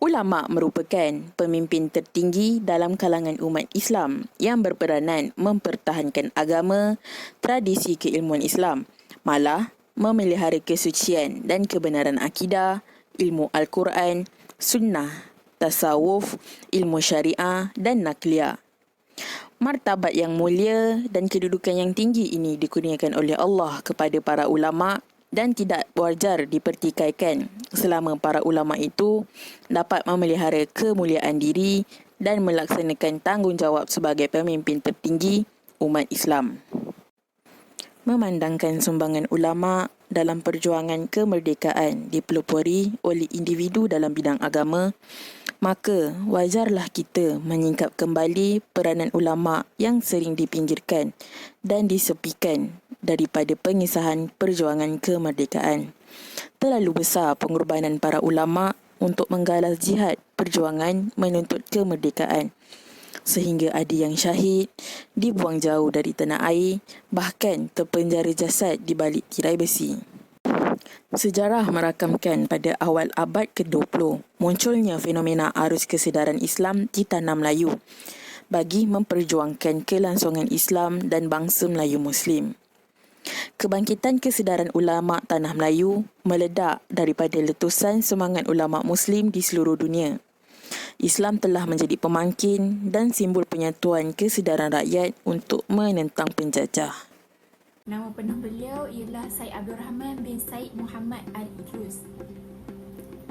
Ulama merupakan pemimpin tertinggi dalam kalangan umat Islam yang berperanan mempertahankan agama, tradisi keilmuan Islam, malah memelihara kesucian dan kebenaran akidah, ilmu Al-Quran, sunnah, tasawuf, ilmu syariah dan nakliyah. Martabat yang mulia dan kedudukan yang tinggi ini dikurniakan oleh Allah kepada para ulama dan tidak wajar dipertikaikan selama para ulama itu dapat memelihara kemuliaan diri dan melaksanakan tanggungjawab sebagai pemimpin tertinggi umat Islam. Memandangkan sumbangan ulama dalam perjuangan kemerdekaan dipelopori oleh individu dalam bidang agama, maka wajarlah kita menyingkap kembali peranan ulama yang sering dipinggirkan dan disepikan daripada pengesahan perjuangan kemerdekaan. Terlalu besar pengorbanan para ulama untuk menggalas jihad perjuangan menuntut kemerdekaan, sehingga ada yang syahid, dibuang jauh dari tanah air, bahkan terpenjara jasad di balik tirai besi. Sejarah merakamkan pada awal abad ke-20, munculnya fenomena arus kesedaran Islam di tanah Melayu bagi memperjuangkan kelangsungan Islam dan bangsa Melayu Muslim. Kebangkitan kesedaran ulama tanah Melayu meledak daripada letusan semangat ulama Muslim di seluruh dunia. Islam telah menjadi pemangkin dan simbol penyatuan kesedaran rakyat untuk menentang penjajah. Nama penuh beliau ialah Syed Abdul Rahman bin Syed Muhammad Al-Idrus.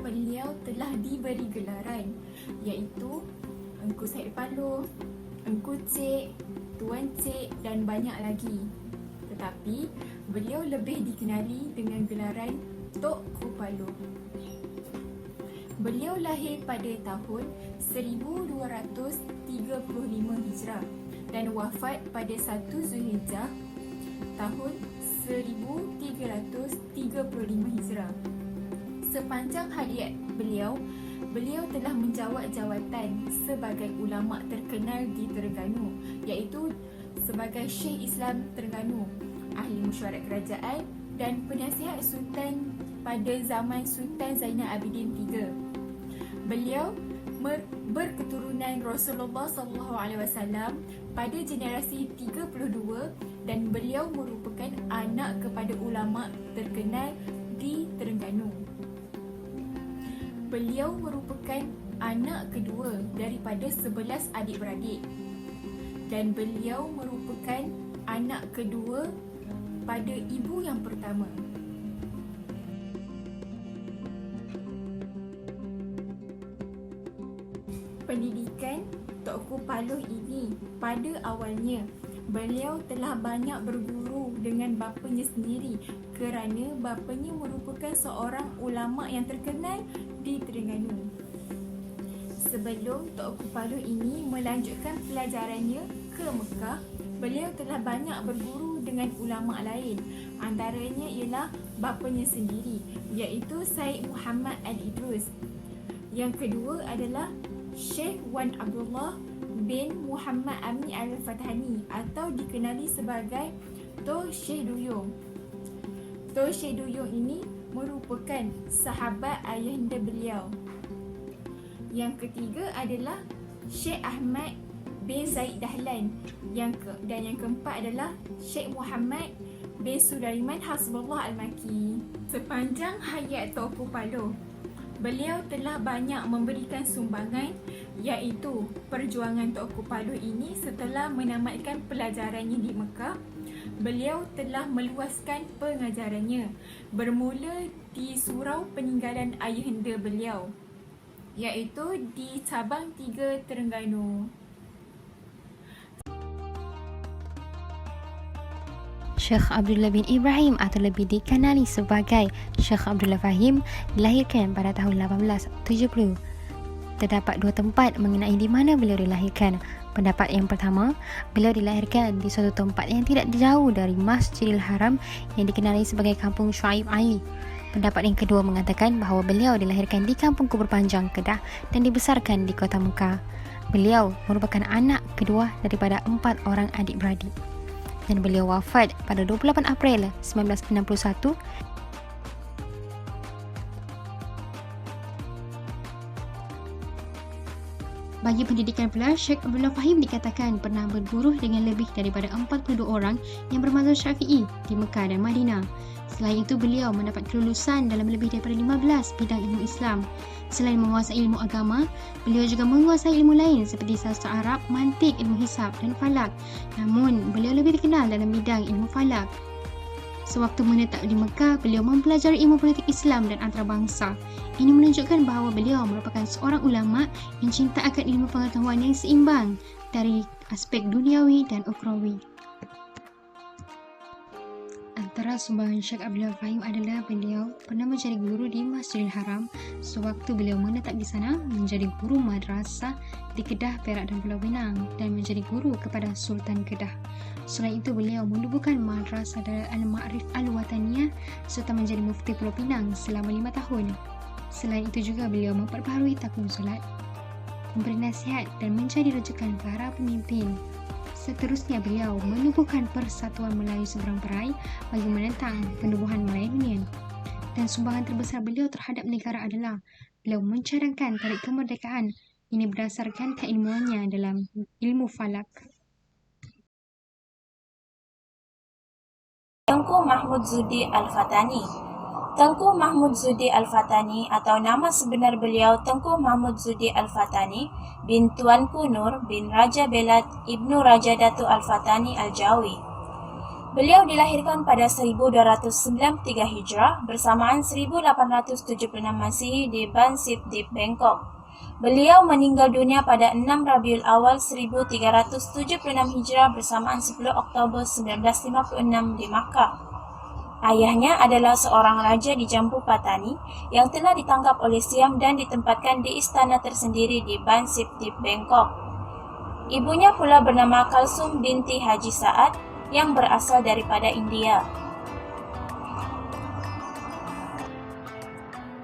Beliau telah diberi gelaran iaitu Engku Syed Paloh, Engku Cik, Tuan Cik dan banyak lagi. Tetapi beliau lebih dikenali dengan gelaran Tok Kupalo. Beliau lahir pada tahun 1235 Hijrah dan wafat pada 1 Zulhijjah tahun 1335 Hijrah. Sepanjang hayat beliau telah menjawat jawatan sebagai ulama terkenal di Terengganu, iaitu sebagai Syekh Islam Terengganu, ahli mesyuarat kerajaan dan penasihat Sultan pada zaman Sultan Zainal Abidin III. Beliau berketurunan Rasulullah SAW pada generasi 32 dan beliau merupakan anak kepada ulama terkenal di Terengganu. Beliau merupakan anak kedua daripada 11 adik-beradik dan beliau merupakan anak kedua pada ibu yang pertama. Pendidikan Tok Kupalo ini pada awalnya beliau telah banyak berguru dengan bapanya sendiri kerana bapanya merupakan seorang ulama yang terkenal di Terengganu. Sebelum Tok Kupalo ini melanjutkan pelajarannya ke Mekah, beliau telah banyak berguru dengan ulama lain. Antaranya ialah bapanya sendiri, iaitu Syed Muhammad Al-Idrus. Yang kedua adalah Syekh Wan Abdullah bin Muhammad Amin Al-Fatani atau dikenali sebagai Tok Syekh Duyung. Tok Syekh Duyung ini merupakan sahabat ayahanda beliau. Yang ketiga adalah Syekh Ahmad bin Zaid Dahlan. Yang keempat adalah Syekh Muhammad bin Sulaiman Hasbullah Al-Maki. Sepanjang hayat Tok Kupalo, beliau telah banyak memberikan sumbangan, iaitu perjuangan Tok Kupalo ini setelah menamatkan pelajarannya di Mekah. Beliau telah meluaskan pengajarannya bermula di surau peninggalan ayahanda beliau, iaitu di Cabang 3 Terengganu. Syekh Abdullah bin Ibrahim atau lebih dikenali sebagai Syekh Abdullah Fahim dilahirkan pada tahun 1870. Terdapat dua tempat mengenai di mana beliau dilahirkan. Pendapat yang pertama, beliau dilahirkan di suatu tempat yang tidak jauh dari Masjidil Haram yang dikenali sebagai Kampung Shu'aib Ali. Pendapat yang kedua mengatakan bahawa beliau dilahirkan di Kampung Kubur Panjang, Kedah dan dibesarkan di kota Mekah. Beliau merupakan anak kedua daripada 4 orang adik-beradik. Dan beliau wafat pada 28 April 1961 Bagi pendidikan pula, Syekh Abdullah Fahim dikatakan pernah berguru dengan lebih daripada 42 orang yang bermazhab Syafi'i di Mekah dan Madinah. Selain itu, beliau mendapat kelulusan dalam lebih daripada 15 bidang ilmu Islam. Selain menguasai ilmu agama, beliau juga menguasai ilmu lain seperti sastra Arab, mantik, ilmu hisab dan falak. Namun, beliau lebih dikenal dalam bidang ilmu falak. Sewaktu menetap di Mekah, beliau mempelajari ilmu politik Islam dan antarabangsa. Ini menunjukkan bahawa beliau merupakan seorang ulama yang cinta akan ilmu pengetahuan yang seimbang dari aspek duniawi dan ukhrawi. Antara sumbangan Syekh Abdullah Fahim adalah beliau pernah menjadi guru di Masjidil Haram sewaktu beliau menetap di sana, menjadi guru madrasah di Kedah, Perak dan Pulau Pinang dan menjadi guru kepada Sultan Kedah. Selain itu, beliau mendubuhkan Madrasah Al-Ma'arif Al-Wataniyah serta menjadi mufti Pulau Pinang selama 5 tahun. Selain itu juga beliau memperbaharui takwim solat, memberi nasihat dan menjadi rujukan para pemimpin. Seterusnya, beliau menubuhkan Persatuan Melayu Seberang Perai bagi menentang penubuhan Melayu. Dan sumbangan terbesar beliau terhadap negara adalah beliau mencadangkan tarikh kemerdekaan. Ini berdasarkan keilmuannya dalam ilmu falak. Tengku Mahmud Zudi Al-Fatani. Tengku Mahmud Zudi Al-Fatani atau nama sebenar beliau Tengku Mahmud Zudi Al-Fatani bin Tuanku Nur bin Raja Belat Ibnu Raja Datu Al-Fatani Al-Jawi. Beliau dilahirkan pada 1293 Hijrah bersamaan 1876 Masihi di Ban Sip Dip, Bangkok. Beliau meninggal dunia pada 6 Rabiul Awal 1376 Hijrah bersamaan 10 Oktober 1956 di Makkah. Ayahnya adalah seorang raja di Jambu Patani yang telah ditangkap oleh Siam dan ditempatkan di istana tersendiri di Ban Sip Dip, Bangkok. Ibunya pula bernama Kalsum binti Haji Sa'ad yang berasal daripada India.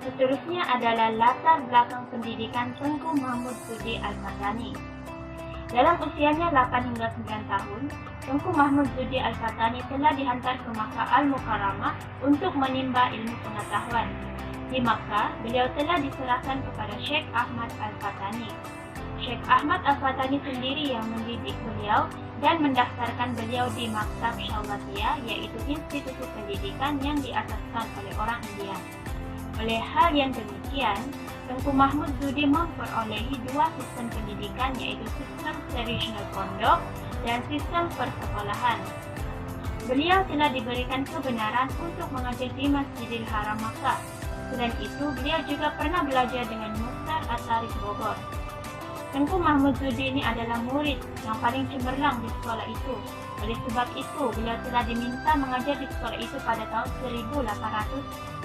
Seterusnya adalah latar belakang pendidikan Tengku Mahmud Zudi Al-Fatani. Dalam usianya 8 hingga 9 tahun, Tengku Mahmud Zudi Al-Fatani telah dihantar ke Makkah Al-Mukarramah untuk menimba ilmu pengetahuan. Di Makkah, beliau telah diserahkan kepada Syekh Ahmad Al-Fatani. Syekh Ahmad Al-Fatani sendiri yang mendidik beliau dan mendaftarkan beliau di Maktab Syawatiyah, yaitu institusi pendidikan yang diasaskan oleh orang India. Oleh hal yang demikian, Tengku Mahmud Zudi memperolehi 2 sistem pendidikan, yaitu sistem tradisional pondok dan sistem persekolahan. Beliau telah diberikan kebenaran untuk mengajar di Masjidil Haram Makkah. Selain itu, beliau juga pernah belajar dengan Mukhtar At-Tarikh Bogor. Tengku Mahmud Zudi ini adalah murid yang paling cemerlang di sekolah itu. Oleh sebab itu, beliau telah diminta mengajar di sekolah itu pada tahun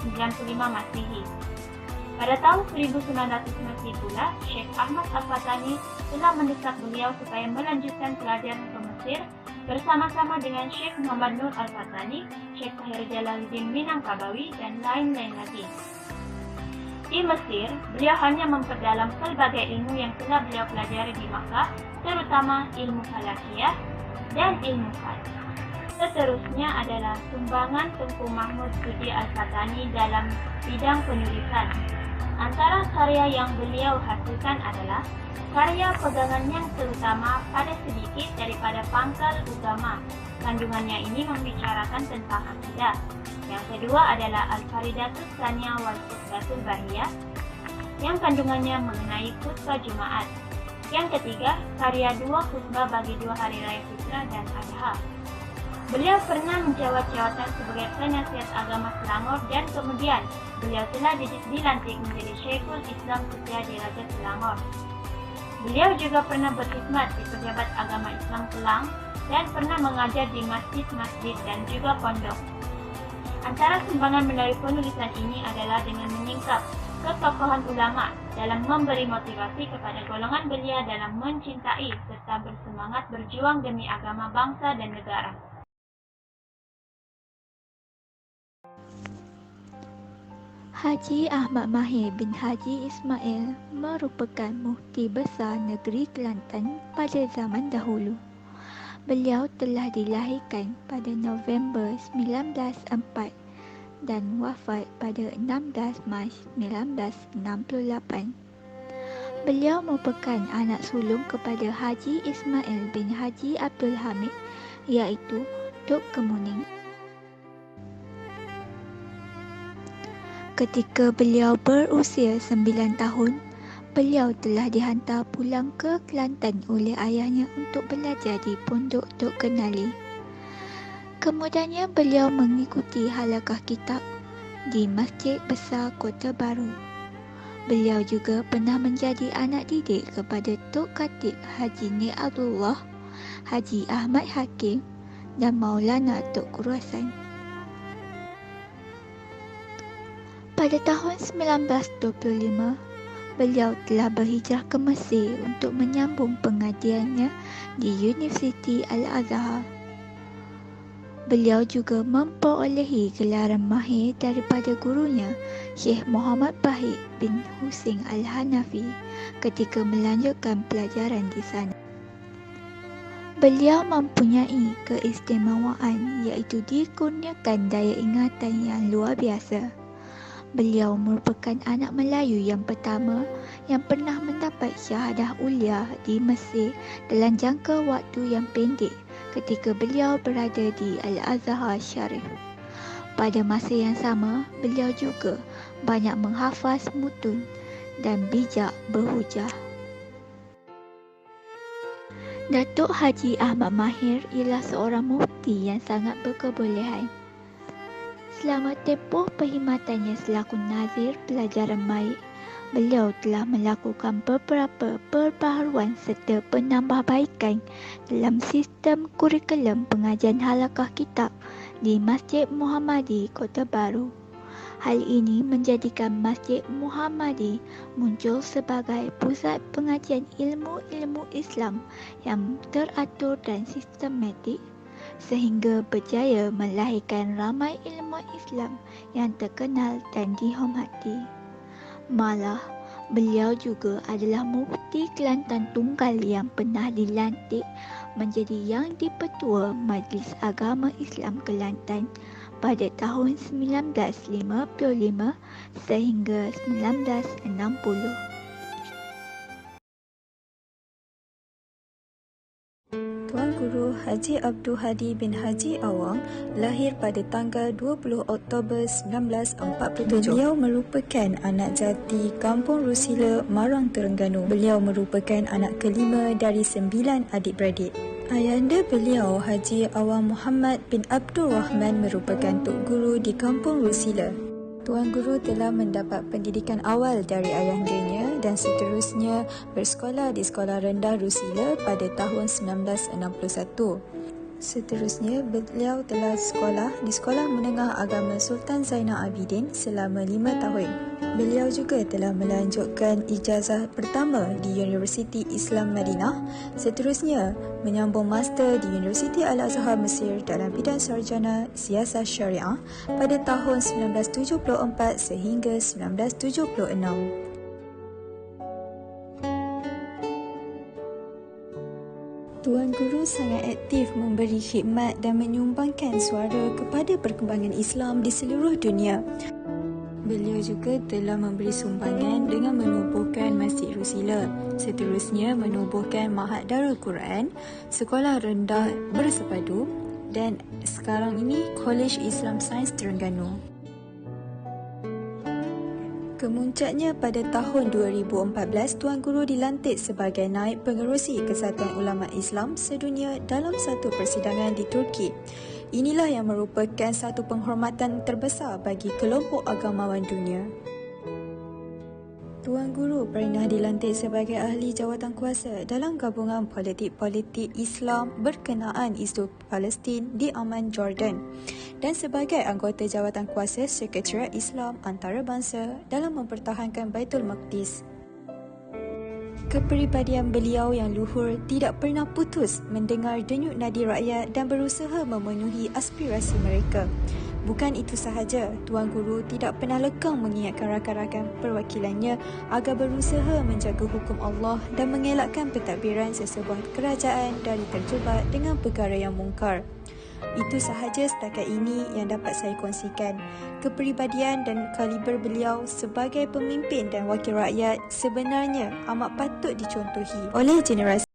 1895 Masihi. Pada tahun 1900 Masihi pula, Syekh Ahmad Al-Fatani telah mendesak beliau supaya melanjutkan pelajaran ke Mesir bersama-sama dengan Syekh Muhammad Nur Al-Fatani, Syekh Tahir Jalaluddin Minangkabawi, dan lain-lain lagi. Di Mesir, beliau hanya memperdalam pelbagai ilmu yang telah beliau pelajari di Makkah, terutama ilmu falakiyah dan ilmu falak. Seterusnya adalah sumbangan Tengku Mahmud Zudi Al-Fatani dalam bidang penulisan. Antara karya yang beliau hasilkan adalah karya pegangan yang terutama pada sedikit daripada pangkal agama. Kandungannya ini membicarakan tentang akidah. Yang kedua adalah Al-Faridatus Tsaniyah wal Khutbatul Bahiyah, yang kandungannya mengenai khutbah Jumaat. Yang ketiga, karya 2 khutbah bagi 2 hari raya Fitrah dan Adha. Beliau pernah menjawab jawatan sebagai penasihat agama Selangor dan kemudian beliau telah dilantik menjadi Syekhul Islam Setia di Raja Selangor. Beliau juga pernah berkhidmat di Pejabat Agama Islam Kelang dan pernah mengajar di masjid-masjid dan juga pondok. Antara sumbangan melalui penulisan ini adalah dengan menyingkap ketokohan ulama dalam memberi motivasi kepada golongan belia dalam mencintai serta bersemangat berjuang demi agama bangsa dan negara. Haji Ahmad Mahir bin Haji Ismail merupakan mufti besar negeri Kelantan pada zaman dahulu. Beliau telah dilahirkan pada November 1904 dan wafat pada 16 Mac 1968. Beliau merupakan anak sulung kepada Haji Ismail bin Haji Abdul Hamid, iaitu Tok Kemuning. Ketika beliau berusia 9 tahun, beliau telah dihantar pulang ke Kelantan oleh ayahnya untuk belajar di Pondok Tok Kenali. Kemudiannya beliau mengikuti halakah kitab di Masjid Besar Kota Baru. Beliau juga pernah menjadi anak didik kepada Tok Khatib Haji Ni'atullah, Haji Ahmad Hakim dan Maulana Tok Khurasan. Pada tahun 1925, beliau telah berhijrah ke Mesir untuk menyambung pengajiannya di Universiti Al-Azhar. Beliau juga memperolehi gelaran mahir daripada gurunya Syekh Muhammad Bahid bin Husin Al-Hanafi ketika melanjutkan pelajaran di sana. Beliau mempunyai keistimewaan iaitu dikurniakan daya ingatan yang luar biasa. Beliau merupakan anak Melayu yang pertama yang pernah mendapat syahadah ulia di Mesir dalam jangka waktu yang pendek ketika beliau berada di Al-Azhar Syarif. Pada masa yang sama, beliau juga banyak menghafaz mutun dan bijak berhujah. Datuk Haji Ahmad Mahir ialah seorang mufti yang sangat berkebolehan. Selama tempoh perkhidmatannya selaku nazir pelajaran baik, beliau telah melakukan beberapa perbaharuan serta penambahbaikan dalam sistem kurikulum pengajian halakah kitab di Masjid Muhammadi Kota Baru. Hal ini menjadikan Masjid Muhammadi muncul sebagai pusat pengajian ilmu-ilmu Islam yang teratur dan sistematik, sehingga berjaya melahirkan ramai ilmu Islam yang terkenal dan dihormati. Malah, beliau juga adalah mufti Kelantan tunggal yang pernah dilantik menjadi Yang di-Pertua Majlis Agama Islam Kelantan pada tahun 1955 sehingga 1960. Tuan Guru Haji Abdul Hadi bin Haji Awang lahir pada tanggal 20 Oktober 1947. Beliau merupakan anak jati Kampung Rusila, Marang, Terengganu. Beliau merupakan anak kelima dari 9 adik-beradik. Ayahanda beliau Haji Awang Muhammad bin Abdul Rahman merupakan Tok Guru di Kampung Rusila. Tuan Guru telah mendapat pendidikan awal dari ayahandanya dan seterusnya bersekolah di Sekolah Rendah Rusila pada tahun 1961. Seterusnya, beliau telah sekolah di Sekolah Menengah Agama Sultan Zainal Abidin selama 5 tahun. Beliau juga telah melanjutkan ijazah pertama di Universiti Islam Madinah. Seterusnya, menyambung master di Universiti Al-Azhar Mesir dalam bidang sarjana siasat syariah pada tahun 1974 sehingga 1976. Tuan Guru sangat aktif memberi khidmat dan menyumbangkan suara kepada perkembangan Islam di seluruh dunia. Beliau juga telah memberi sumbangan dengan menubuhkan Masjid Rusila. Seterusnya menubuhkan Ma'had Darul Quran, Sekolah Rendah Bersepadu dan sekarang ini Kolej Islam Sains Terengganu. Kemuncaknya pada tahun 2014, Tuan Guru dilantik sebagai Naib Pengerusi Kesatuan Ulama Islam Sedunia dalam satu persidangan di Turki. Inilah yang merupakan satu penghormatan terbesar bagi kelompok agamawan dunia. Tuan Guru pernah dilantik sebagai ahli jawatan kuasa dalam gabungan politik-politik Islam berkenaan isu Palestin di Amman, Jordan dan sebagai anggota jawatan kuasa Sekretariat Islam Antarabangsa dalam mempertahankan Baitul Maqdis. Kepribadian beliau yang luhur tidak pernah putus mendengar denyut nadi rakyat dan berusaha memenuhi aspirasi mereka. Bukan itu sahaja, Tuan Guru tidak pernah lekang mengingatkan rakan-rakan perwakilannya agar berusaha menjaga hukum Allah dan mengelakkan pentadbiran sesebuah kerajaan dari terjebak dengan perkara yang mungkar. Itu sahaja setakat ini yang dapat saya kongsikan. Kepribadian dan kaliber beliau sebagai pemimpin dan wakil rakyat sebenarnya amat patut dicontohi oleh generasi.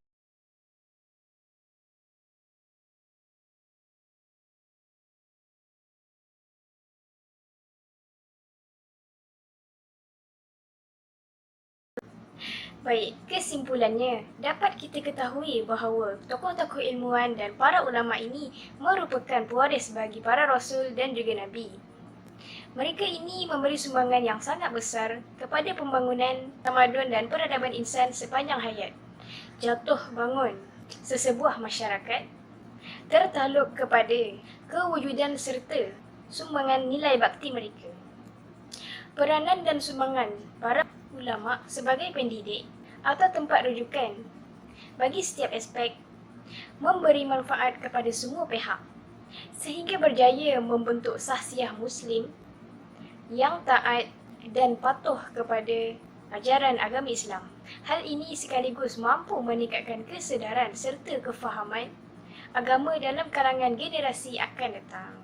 Baik, kesimpulannya, dapat kita ketahui bahawa tokoh-tokoh ilmuwan dan para ulama ini merupakan pewaris bagi para rasul dan juga nabi. Mereka ini memberi sumbangan yang sangat besar kepada pembangunan tamadun dan peradaban insan sepanjang hayat. Jatuh bangun sesebuah masyarakat tertaluk kepada kewujudan serta sumbangan nilai bakti mereka. Peranan dan sumbangan para ulama sebagai pendidik atau tempat rujukan bagi setiap aspek memberi manfaat kepada semua pihak sehingga berjaya membentuk sahsiah Muslim yang taat dan patuh kepada ajaran agama Islam. Hal ini sekaligus mampu meningkatkan kesedaran serta kefahaman agama dalam kalangan generasi akan datang.